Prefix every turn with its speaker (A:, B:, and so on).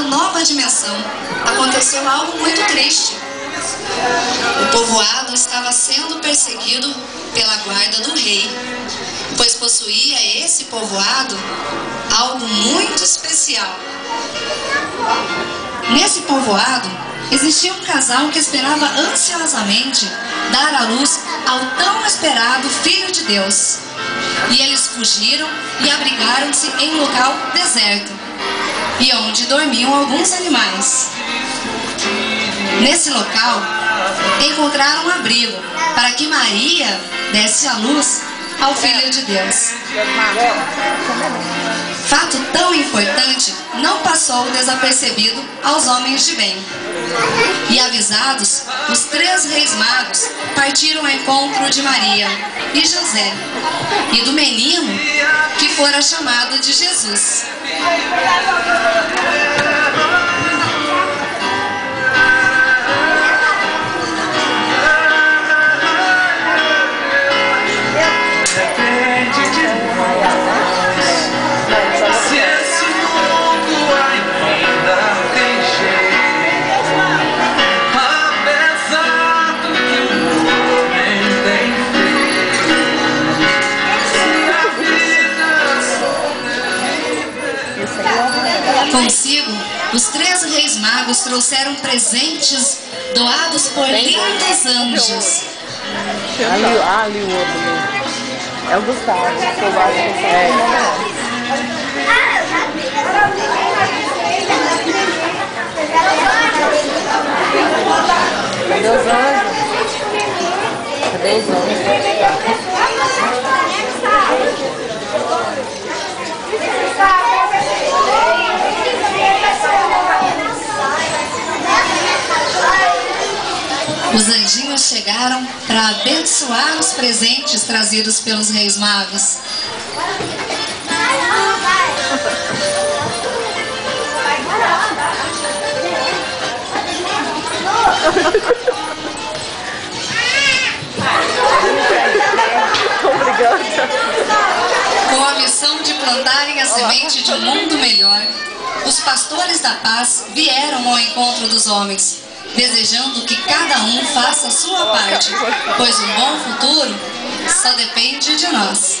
A: chamado Nova Dimensão, aconteceu algo muito triste. O povoado estava sendo perseguido pela guarda do rei, pois possuía esse povoado algo muito especial. Nesse povoado existia um casal que esperava ansiosamente dar à luz ao tão esperado Filho de Deus. E eles fugiram e abrigaram-se em um local deserto, e onde dormiam alguns animais. Nesse local, encontraram um abrigo para que Maria desse à luz ao Filho de Deus. Fato tão importante não passou desapercebido aos homens de bem. E avisados, os 3 reis magos partiram ao encontro de Maria e José e do menino que fora chamado de Jesus. Consigo, os 3 reis magos trouxeram presentes doados por lindos anjos.
B: Ali o outro ali. É o Gustavo. Cadê os anjos? Cadê os anjos?
A: Os anjinhos chegaram para abençoar os presentes trazidos pelos reis magos. Com a missão de plantarem a semente de um mundo melhor, os pastores da paz vieram ao encontro dos homens, desejando que cada um faça a sua parte, pois um bom futuro só depende de nós.